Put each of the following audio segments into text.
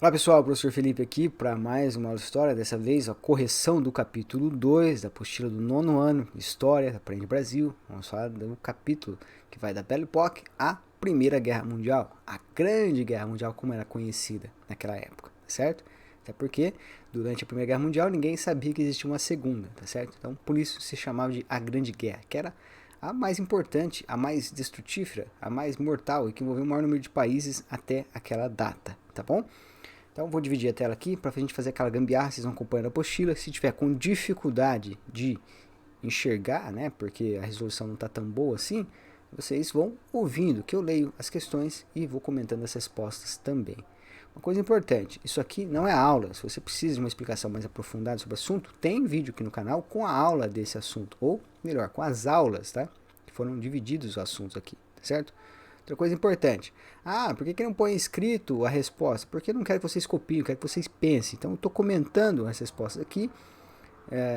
Olá pessoal, professor Felipe aqui para mais uma aula de História, dessa vez a correção do capítulo 2 da apostila do nono ano, História, Aprende Brasil. Vamos falar do capítulo que vai da Belle Époque à Primeira Guerra Mundial, a Grande Guerra Mundial como era conhecida naquela época, tá certo? Até porque durante a Primeira Guerra Mundial ninguém sabia que existia uma segunda, tá certo? Então por isso se chamava de a Grande Guerra, que era a mais importante, a mais destrutífera, a mais mortal e que envolveu o maior número de países até aquela data, tá bom? Então vou dividir a tela aqui para a gente fazer aquela gambiarra, vocês vão acompanhando a apostila. Se tiver com dificuldade de enxergar, né, porque a resolução não está tão boa assim, vocês vão ouvindo que eu leio as questões e vou comentando as respostas também. Uma coisa importante, isso aqui não é aula. Se você precisa de uma explicação mais aprofundada sobre o assunto, tem vídeo aqui no canal com a aula desse assunto, ou melhor, com as aulas, tá? Que foram divididos os assuntos aqui, tá certo? Outra coisa importante. Por que não põe escrito a resposta? Porque eu não quero que vocês copiem, eu quero que vocês pensem. Então eu estou comentando as respostas aqui.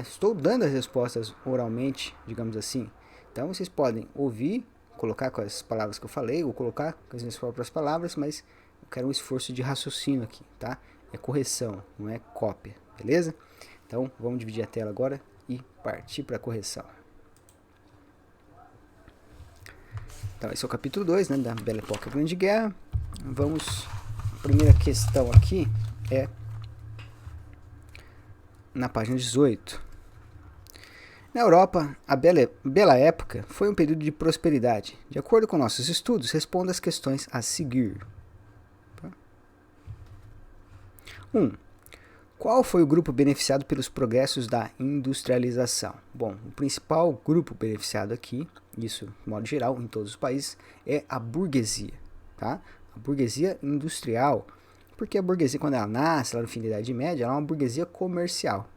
Estou dando as respostas oralmente, digamos assim. Então vocês podem ouvir, colocar com as palavras que eu falei, ou colocar com as minhas próprias palavras, mas eu quero um esforço de raciocínio aqui, tá? É correção, não é cópia, beleza? Então vamos dividir a tela agora e partir para a correção. Então, esse é o capítulo 2, né, da Belle Époque, a Grande Guerra. Vamos, a primeira questão aqui é na página 18. Na Europa, a Bela Época foi um período de prosperidade. De acordo com nossos estudos, responda as questões a seguir. 1. Qual foi o grupo beneficiado pelos progressos da industrialização? Bom, o principal grupo beneficiado aqui, isso de modo geral em todos os países, é a burguesia, tá? A burguesia industrial, porque a burguesia, quando ela nasce lá no fim da Idade Média, ela é uma burguesia comercial.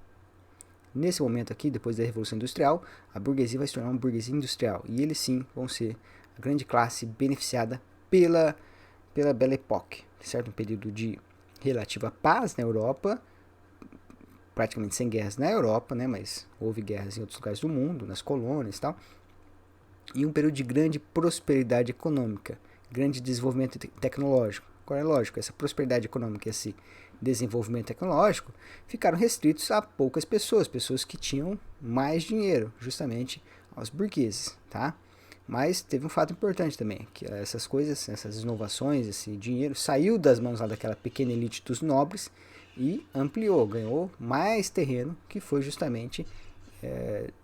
Nesse momento aqui, depois da Revolução Industrial, a burguesia vai se tornar uma burguesia industrial, e eles sim vão ser a grande classe beneficiada pela Belle Époque, certo? Um período de relativa paz na Europa, praticamente sem guerras na Europa, né, mas houve guerras em outros lugares do mundo, nas colônias e tal, e um período de grande prosperidade econômica, grande desenvolvimento tecnológico. Agora é lógico, essa prosperidade econômica e esse desenvolvimento tecnológico ficaram restritos a poucas pessoas, pessoas que tinham mais dinheiro, justamente aos burgueses, tá? Mas teve um fato importante também, que essas coisas, essas inovações, esse dinheiro saiu das mãos lá daquela pequena elite dos nobres e ampliou, ganhou mais terreno, que foi justamente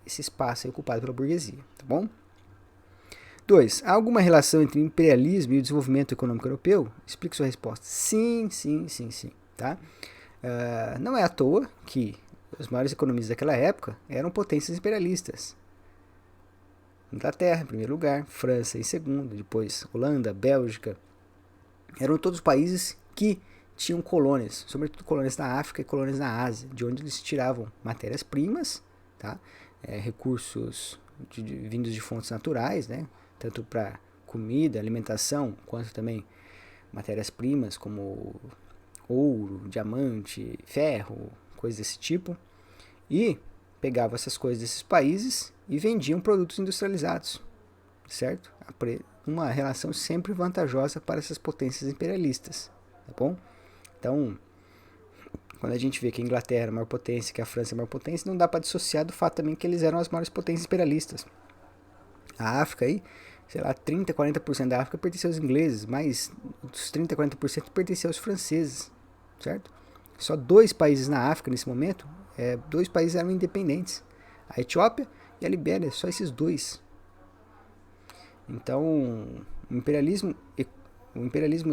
esse espaço aí ocupado pela burguesia, tá bom? 2. Há alguma relação entre o imperialismo e o desenvolvimento econômico europeu? Explique sua resposta. Sim, sim, sim, sim. Tá? Não é à toa que os maiores economistas daquela época eram potências imperialistas. Inglaterra em primeiro lugar, França em segundo, depois Holanda, Bélgica. Eram todos países que tinham colônias, sobretudo colônias na África e colônias na Ásia, de onde eles tiravam matérias-primas, tá? Recursos vindos de fontes naturais, né? Tanto para comida, alimentação, quanto também matérias-primas como ouro, diamante, ferro, coisas desse tipo. E pegavam essas coisas desses países e vendiam produtos industrializados, certo? Uma relação sempre vantajosa para essas potências imperialistas, tá bom? Então, quando a gente vê que a Inglaterra é a maior potência, que a França é a maior potência, não dá para dissociar do fato também que eles eram as maiores potências imperialistas. A África aí, sei lá, 30, 40% da África pertencia aos ingleses, mas os 30, 40% pertencia aos franceses, certo? Só 2 países na África nesse momento, 2 países eram independentes, a Etiópia e a Libéria, só esses 2. Então, o imperialismo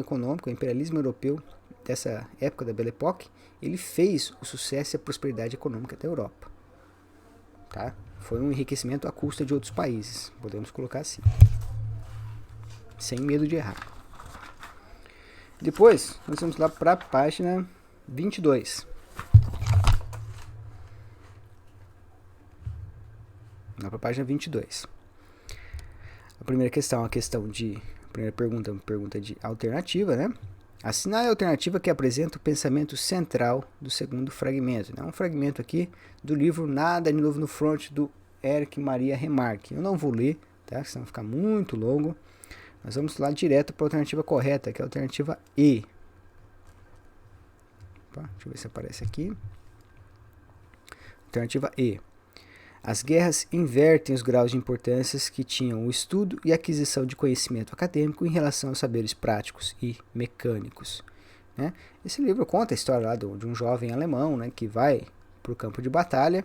econômico, o imperialismo europeu dessa época da Belle Époque, ele fez o sucesso e a prosperidade econômica da Europa. Tá? Foi um enriquecimento à custa de outros países, podemos colocar assim. Sem medo de errar. Depois, nós vamos lá para a página 22. Lá para a página 22. A primeira questão é a questão de... A primeira pergunta é uma pergunta de alternativa, né? Assinale a alternativa que apresenta o pensamento central do segundo fragmento. Um fragmento aqui do livro Nada de Novo no Front, do Erich Maria Remarque. Eu não vou ler, tá? Senão vai ficar muito longo. Nós vamos lá direto para a alternativa correta, que é a alternativa E. Deixa eu ver se aparece aqui. Alternativa E. As guerras invertem os graus de importância que tinham o estudo e a aquisição de conhecimento acadêmico em relação aos saberes práticos e mecânicos. Né? Esse livro conta a história lá de um jovem alemão, né, que vai para o campo de batalha.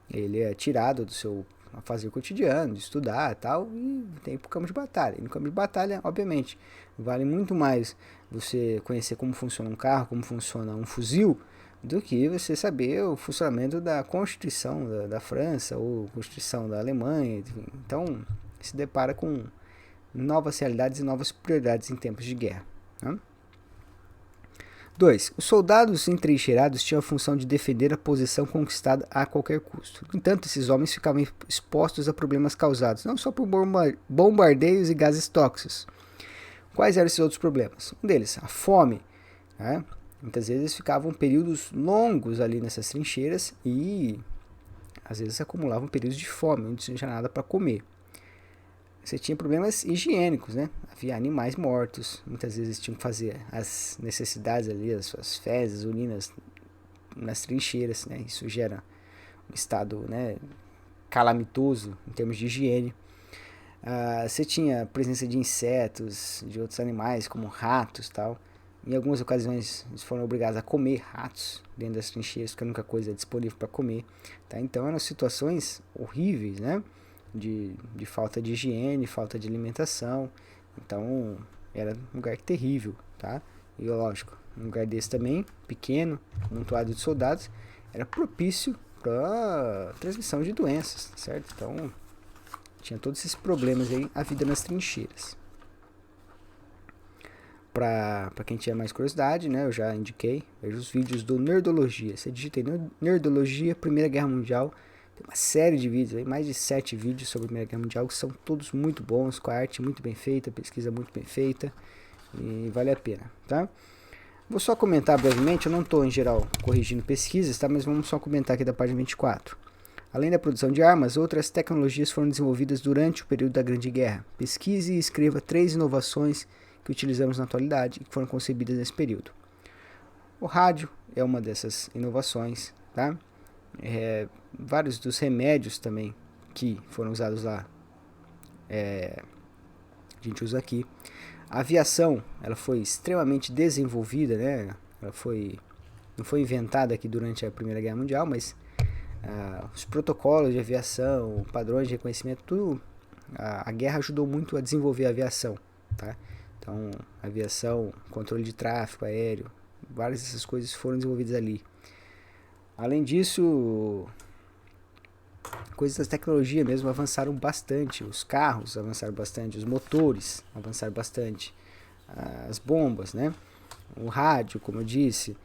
Ele é tirado do seu fazer cotidiano, de estudar e tal, e tem para o campo de batalha. E no campo de batalha, obviamente, vale muito mais você conhecer como funciona um carro, como funciona um fuzil, do que você saber o funcionamento da Constituição da França ou Constituição da Alemanha. Enfim. Então, se depara com novas realidades e novas prioridades em tempos de guerra. Né? 2. Os soldados entrincheirados tinham a função de defender a posição conquistada a qualquer custo. No entanto, esses homens ficavam expostos a problemas causados não só por bombardeios e gases tóxicos. Quais eram esses outros problemas? Um deles, a fome. Né? Muitas vezes ficavam períodos longos ali nessas trincheiras e às vezes acumulavam períodos de fome, onde não tinha nada para comer. Você tinha problemas higiênicos, né? Havia animais mortos, muitas vezes tinham que fazer as necessidades ali, as suas fezes, urinas nas trincheiras, né? Isso gera um estado, né, calamitoso em termos de higiene. Você tinha presença de insetos, de outros animais, como ratos e tal. Em algumas ocasiões, eles foram obrigados a comer ratos dentro das trincheiras, porque a única coisa disponível para comer. Tá? Então, eram situações horríveis, né? De falta de higiene, falta de alimentação. Então, era um lugar terrível. Tá? E, lógico, um lugar desse também, pequeno, amontoado de soldados, era propício para transmissão de doenças, certo? Então, tinha todos esses problemas aí, a vida nas trincheiras. Para quem tinha mais curiosidade, né, eu já indiquei, veja os vídeos do Nerdologia. Você digita aí Nerdologia, Primeira Guerra Mundial. Tem uma série de vídeos, aí, mais de 7 vídeos sobre a Primeira Guerra Mundial, que são todos muito bons, com a arte muito bem feita, pesquisa muito bem feita, e vale a pena, tá? Vou só comentar brevemente, eu não estou em geral corrigindo pesquisas, tá? Mas vamos só comentar aqui da página 24. Além da produção de armas, outras tecnologias foram desenvolvidas durante o período da Grande Guerra. Pesquise e escreva 3 inovações que utilizamos na atualidade e que foram concebidas nesse período. O rádio é uma dessas inovações, tá? Vários dos remédios também que foram usados lá, a gente usa aqui. A aviação, ela foi extremamente desenvolvida, né? Ela não foi inventada aqui durante a Primeira Guerra Mundial, mas os protocolos de aviação, padrões de reconhecimento, tudo, a guerra ajudou muito a desenvolver a aviação, tá? Então, aviação, controle de tráfego aéreo, várias dessas coisas foram desenvolvidas ali. Além disso, coisas da tecnologia mesmo avançaram bastante. Os carros avançaram bastante, os motores avançaram bastante, as bombas, né? O rádio, como eu disse,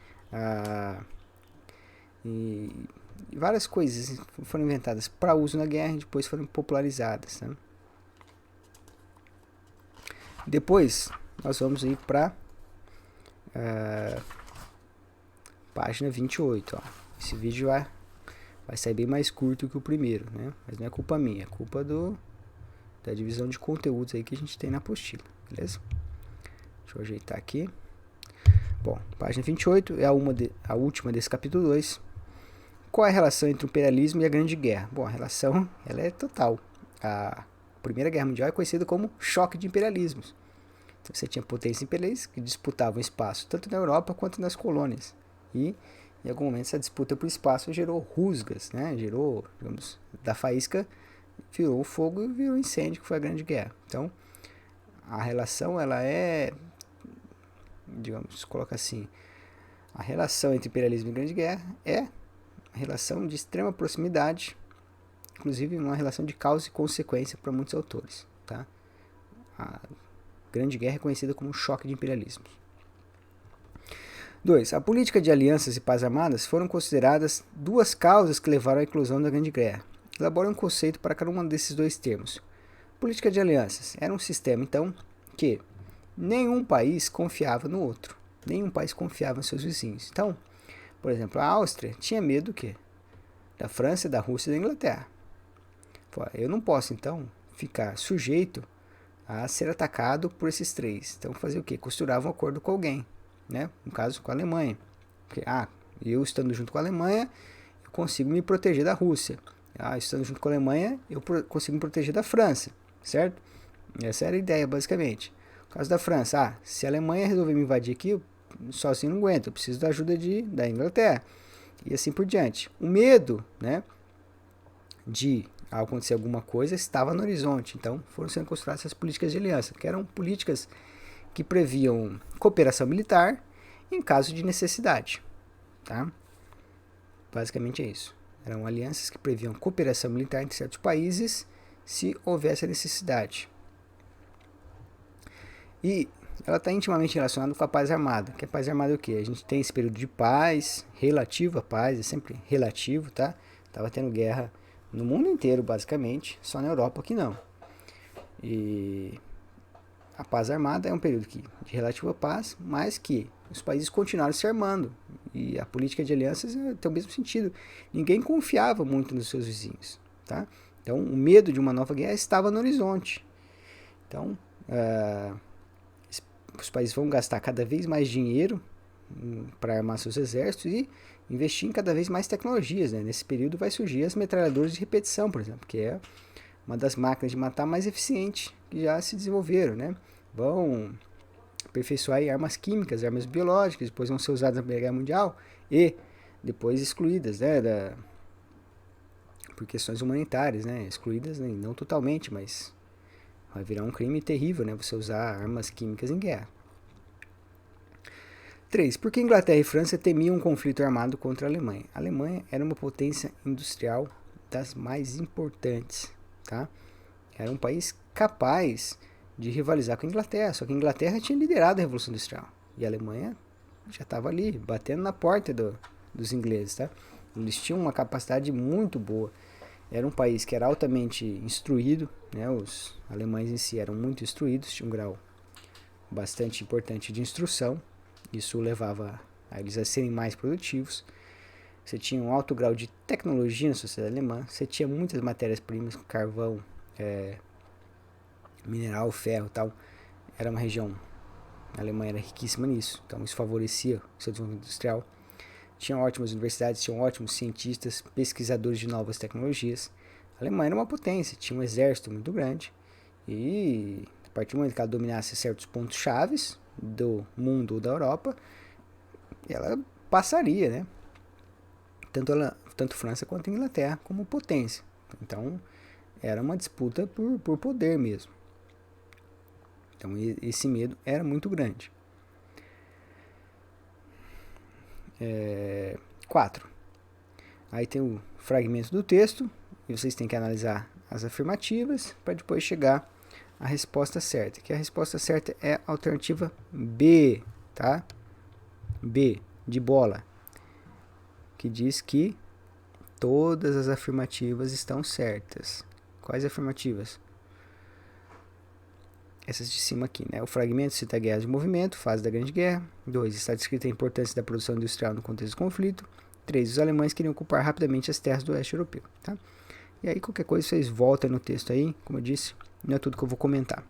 e várias coisas foram inventadas para uso na guerra e depois foram popularizadas, né? Depois, nós vamos ir para página 28. Ó. Esse vídeo vai sair bem mais curto que o primeiro, né? Mas não é culpa minha, é culpa da divisão de conteúdos aí que a gente tem na apostila, beleza? Deixa eu ajeitar aqui. Bom, página 28 é a última desse capítulo 2. Qual é a relação entre o imperialismo e a Grande Guerra? Bom, a relação ela é total. A Primeira Guerra Mundial é conhecida como choque de imperialismos. Então, você tinha potências imperiais que disputavam espaço tanto na Europa quanto nas colônias. E, em algum momento, essa disputa por espaço gerou rusgas, né? Gerou, digamos, da faísca, virou fogo e virou incêndio, que foi a Grande Guerra. Então, a relação, ela é, digamos, coloca assim, a relação entre imperialismo e Grande Guerra é uma relação de extrema proximidade, inclusive uma relação de causa e consequência para muitos autores, tá? A Grande Guerra é conhecida como choque de imperialismos. 2. A política de alianças e paz armadas foram consideradas 2 causas que levaram à inclusão da Grande Guerra. Elabora um conceito para cada um desses 2 termos. Política de alianças era um sistema, então, que nenhum país confiava no outro. Nenhum país confiava em seus vizinhos. Então, por exemplo, a Áustria tinha medo do quê? Da França, da Rússia e da Inglaterra. Eu não posso, então, ficar sujeito a ser atacado por esses 3. Então, fazer o quê? Costurar um acordo com alguém, né? No caso, com a Alemanha. Porque, eu estando junto com a Alemanha, eu consigo me proteger da Rússia. Estando junto com a Alemanha, eu consigo me proteger da França, certo? Essa era a ideia, basicamente. No caso da França, se a Alemanha resolver me invadir aqui, eu sozinho não aguento, eu preciso da ajuda da Inglaterra. E assim por diante. O medo, né, de acontecer alguma coisa estava no horizonte. Então foram sendo construídas essas políticas de aliança, que eram políticas que previam cooperação militar em caso de necessidade. Tá? Basicamente é isso. Eram alianças que previam cooperação militar entre certos países se houvesse a necessidade. E ela está intimamente relacionada com a paz armada. Que a paz armada é o quê? A gente tem esse período de paz, relativo à paz, é sempre relativo, tá? Estava tendo guerra no mundo inteiro, basicamente, só na Europa que não. E a paz armada é um período de relativa paz, mas que os países continuaram se armando. E a política de alianças tem o mesmo sentido. Ninguém confiava muito nos seus vizinhos, tá? Então, o medo de uma nova guerra estava no horizonte. Então, os países vão gastar cada vez mais dinheiro para armar seus exércitos e investir em cada vez mais tecnologias. Né? Nesse período vai surgir as metralhadoras de repetição, por exemplo, que é uma das máquinas de matar mais eficientes que já se desenvolveram. Né? Vão aperfeiçoar armas químicas, armas biológicas, depois vão ser usadas na Primeira Guerra Mundial e depois excluídas, né, por questões humanitárias, né, excluídas, né, não totalmente, mas vai virar um crime terrível, né, você usar armas químicas em guerra. 3. Por que Inglaterra e França temiam um conflito armado contra a Alemanha? A Alemanha era uma potência industrial das mais importantes, tá? Era um país capaz de rivalizar com a Inglaterra, só que a Inglaterra tinha liderado a Revolução Industrial e a Alemanha já estava ali, batendo na porta dos ingleses, tá? Eles tinham uma capacidade muito boa. Era um país que era altamente instruído, né? Os alemães em si eram muito instruídos, tinham um grau bastante importante de instrução. Isso levava a eles a serem mais produtivos. Você tinha um alto grau de tecnologia na sociedade alemã. Você tinha muitas matérias-primas, carvão, mineral, ferro e tal. Era uma região, a Alemanha era riquíssima nisso, então isso favorecia o seu desenvolvimento industrial. Tinham ótimas universidades, tinham ótimos cientistas, pesquisadores de novas tecnologias. A Alemanha era uma potência, tinha um exército muito grande e a partir do momento que ela dominasse certos pontos chaves do mundo ou da Europa, ela passaria, né? Tanto França quanto Inglaterra como potência. Então era uma disputa por poder mesmo. Então esse medo era muito grande. 4. Aí tem o fragmento do texto e vocês têm que analisar as afirmativas para depois chegar à resposta certa. Que a resposta certa é a alternativa B, tá? B, de bola. Que diz que todas as afirmativas estão certas. Quais afirmativas? Essas de cima aqui, né? O fragmento cita a guerra de movimento, fase da Grande Guerra. 2. Está descrita a importância da produção industrial no contexto do conflito. 3. Os alemães queriam ocupar rapidamente as terras do oeste europeu. Tá? E aí qualquer coisa vocês voltam no texto aí, como eu disse, não é tudo que eu vou comentar.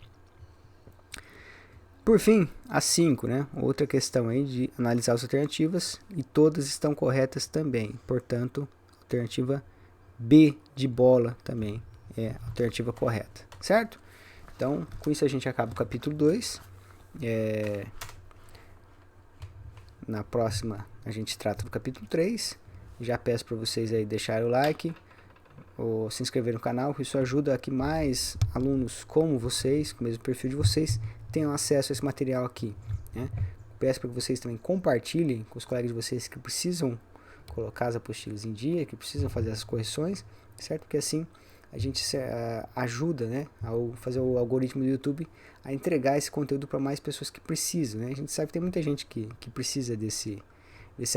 Por fim, a 5, né? Outra questão aí de analisar as alternativas e todas estão corretas também. Portanto, alternativa B de bola também é a alternativa correta, certo? Então, com isso a gente acaba o capítulo 2. Na próxima a gente trata do capítulo 3. Já peço para vocês aí deixarem o like ou se inscrever no canal, que isso ajuda a que mais alunos como vocês, com o mesmo perfil de vocês, tenham acesso a esse material aqui, né? Peço para que vocês também compartilhem com os colegas de vocês que precisam colocar as apostilas em dia, que precisam fazer as correções, certo? Porque assim a gente ajuda, né, ao fazer o algoritmo do YouTube a entregar esse conteúdo para mais pessoas que precisam, né? A gente sabe que tem muita gente que precisa desse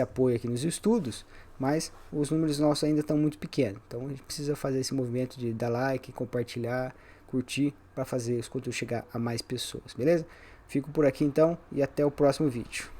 apoio aqui nos estudos, mas os números nossos ainda estão muito pequenos. Então a gente precisa fazer esse movimento de dar like, compartilhar, curtir, para fazer os conteúdos chegar a mais pessoas, beleza? Fico por aqui então e até o próximo vídeo.